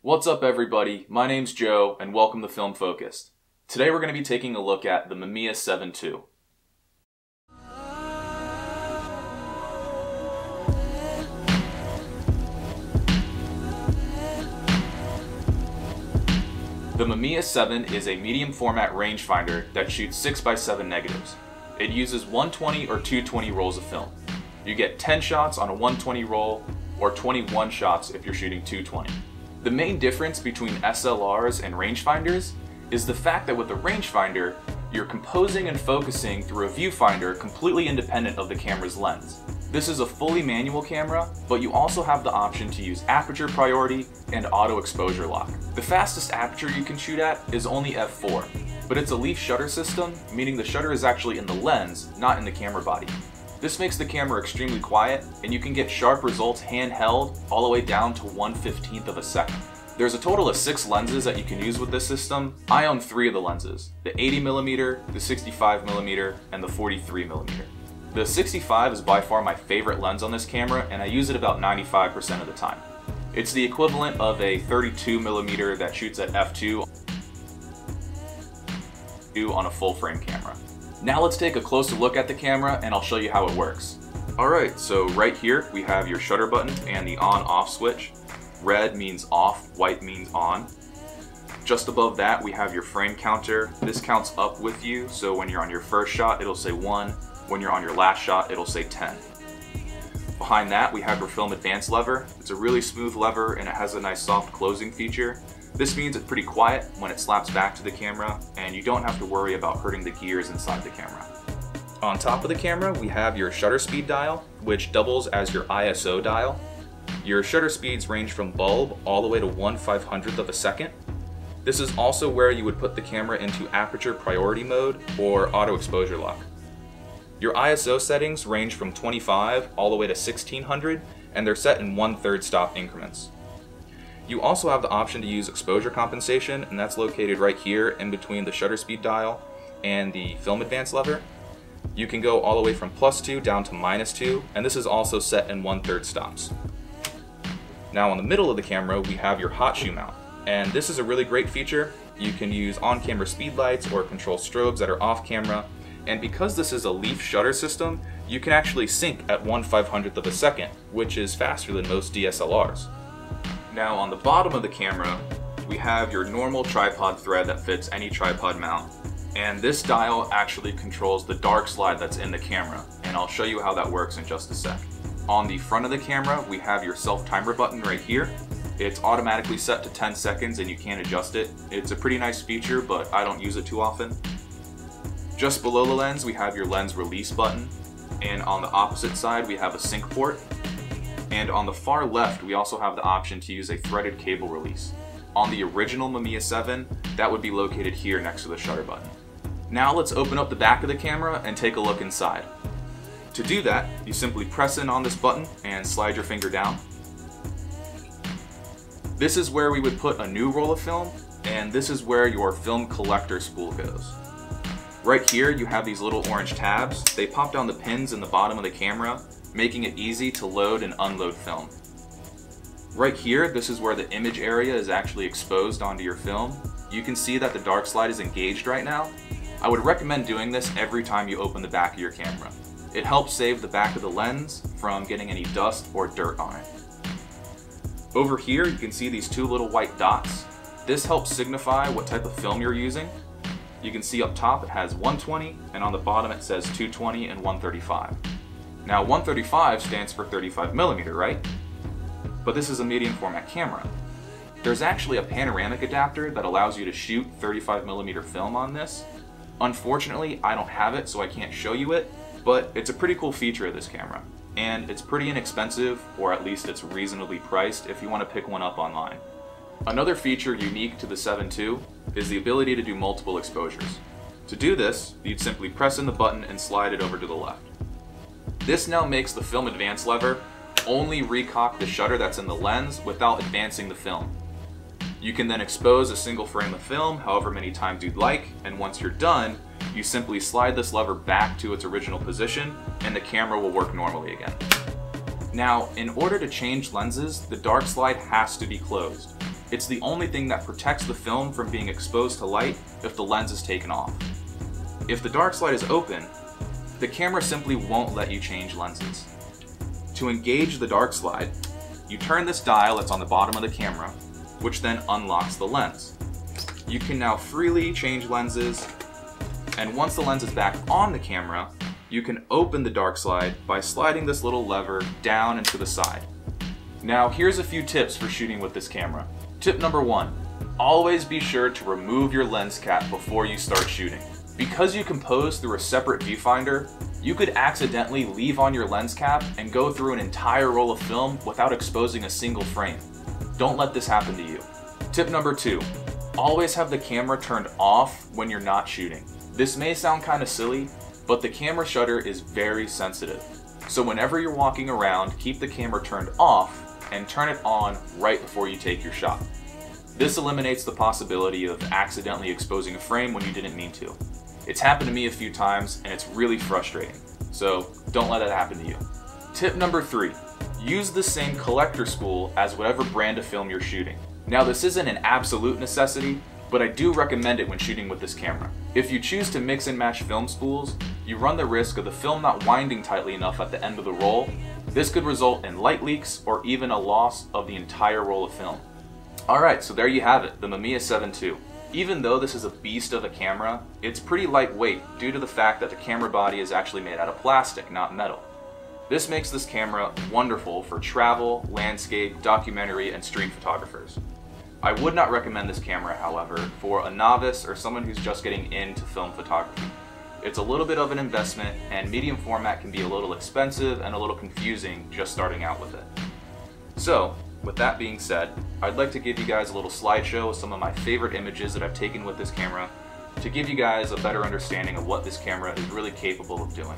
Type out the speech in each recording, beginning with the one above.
What's up everybody, my name's Joe and welcome to Film Focused. Today we're going to be taking a look at the Mamiya 7ii. The Mamiya 7 is a medium format rangefinder that shoots 6x7 negatives. It uses 120 or 220 rolls of film. You get 10 shots on a 120 roll or 21 shots if you're shooting 220. The main difference between SLRs and rangefinders is the fact that with a rangefinder, you're composing and focusing through a viewfinder completely independent of the camera's lens. This is a fully manual camera, but you also have the option to use aperture priority and auto exposure lock. The fastest aperture you can shoot at is only f4, but it's a leaf shutter system, meaning the shutter is actually in the lens, not in the camera body. This makes the camera extremely quiet, and you can get sharp results handheld all the way down to 1/15th of a second. There's a total of 6 lenses that you can use with this system. I own 3 of the lenses, the 80mm, the 65mm, and the 43mm. The 65 is by far my favorite lens on this camera, and I use it about 95% of the time. It's the equivalent of a 32mm that shoots at f2 on a full frame camera. Now let's take a closer look at the camera and I'll show you how it works. Alright, so right here we have your shutter button and the on-off switch. Red means off, white means on. Just above that we have your frame counter. This counts up with you, so when you're on your first shot it'll say 1, when you're on your last shot it'll say 10. Behind that we have your film advance lever. It's a really smooth lever and it has a nice soft closing feature. This means it's pretty quiet when it slaps back to the camera and you don't have to worry about hurting the gears inside the camera. On top of the camera we have your shutter speed dial, which doubles as your ISO dial. Your shutter speeds range from bulb all the way to 1/500th of a second. This is also where you would put the camera into aperture priority mode or auto exposure lock. Your ISO settings range from 25 all the way to 1600, and they're set in 1/3 stop increments. You also have the option to use exposure compensation, and that's located right here in between the shutter speed dial and the film advance lever. You can go all the way from +2 down to -2, and this is also set in 1/3 stops. Now on the middle of the camera we have your hot shoe mount, and this is a really great feature. You can use on-camera speed lights or control strobes that are off camera, and because this is a leaf shutter system, you can actually sync at 1/500th of a second, which is faster than most DSLRs. Now on the bottom of the camera, we have your normal tripod thread that fits any tripod mount, and this dial actually controls the dark slide that's in the camera, and I'll show you how that works in just a sec. On the front of the camera, we have your self-timer button right here. It's automatically set to 10 seconds and you can't adjust it. It's a pretty nice feature, but I don't use it too often. Just below the lens, we have your lens release button, and on the opposite side, we have a sync port. And on the far left, we also have the option to use a threaded cable release. On the original Mamiya 7, that would be located here next to the shutter button. Now let's open up the back of the camera and take a look inside. To do that, you simply press in on this button and slide your finger down. This is where we would put a new roll of film, and this is where your film collector spool goes. Right here you have these little orange tabs. They pop down the pins in the bottom of the camera, making it easy to load and unload film. Right here, this is where the image area is actually exposed onto your film. You can see that the dark slide is engaged right now. I would recommend doing this every time you open the back of your camera. It helps save the back of the lens from getting any dust or dirt on it. Over here, you can see these 2 little white dots. This helps signify what type of film you're using. You can see up top it has 120, and on the bottom it says 220 and 135. Now 135 stands for 35mm, right? But this is a medium format camera. There's actually a panoramic adapter that allows you to shoot 35mm film on this. Unfortunately, I don't have it, so I can't show you it, but it's a pretty cool feature of this camera. And it's pretty inexpensive, or at least it's reasonably priced if you want to pick one up online. Another feature unique to the 7ii is the ability to do multiple exposures. To do this, you'd simply press in the button and slide it over to the left. This now makes the film advance lever only recock the shutter that's in the lens without advancing the film. You can then expose a single frame of film however many times you'd like, and once you're done, you simply slide this lever back to its original position and the camera will work normally again. Now, in order to change lenses, the dark slide has to be closed. It's the only thing that protects the film from being exposed to light if the lens is taken off. If the dark slide is open, the camera simply won't let you change lenses. To engage the dark slide, you turn this dial that's on the bottom of the camera, which then unlocks the lens. You can now freely change lenses, and once the lens is back on the camera, you can open the dark slide by sliding this little lever down and to the side. Now here's a few tips for shooting with this camera. Tip number 1, always be sure to remove your lens cap before you start shooting. Because you compose through a separate viewfinder, you could accidentally leave on your lens cap and go through an entire roll of film without exposing a single frame. Don't let this happen to you. Tip number 2, always have the camera turned off when you're not shooting. This may sound kind of silly, but the camera shutter is very sensitive. So whenever you're walking around, keep the camera turned off and turn it on right before you take your shot. This eliminates the possibility of accidentally exposing a frame when you didn't mean to. It's happened to me a few times and it's really frustrating, so don't let it happen to you. Tip number 3, use the same collector spool as whatever brand of film you're shooting. Now this isn't an absolute necessity, but I do recommend it when shooting with this camera. If you choose to mix and match film spools, you run the risk of the film not winding tightly enough at the end of the roll. This could result in light leaks or even a loss of the entire roll of film. Alright, so there you have it, the Mamiya 7ii. Even though this is a beast of a camera, it's pretty lightweight due to the fact that the camera body is actually made out of plastic, not metal. This makes this camera wonderful for travel, landscape, documentary, and street photographers. I would not recommend this camera, however, for a novice or someone who's just getting into film photography. It's a little bit of an investment, and medium format can be a little expensive and a little confusing just starting out with it. So, with that being said, I'd like to give you guys a little slideshow of some of my favorite images that I've taken with this camera to give you guys a better understanding of what this camera is really capable of doing.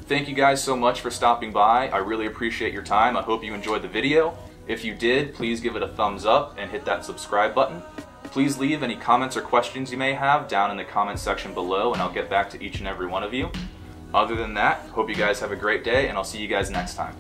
Thank you guys so much for stopping by. I really appreciate your time. I hope you enjoyed the video. If you did, please give it a thumbs up and hit that subscribe button. Please leave any comments or questions you may have down in the comment section below, and I'll get back to each and every one of you. Other than that, hope you guys have a great day, and I'll see you guys next time.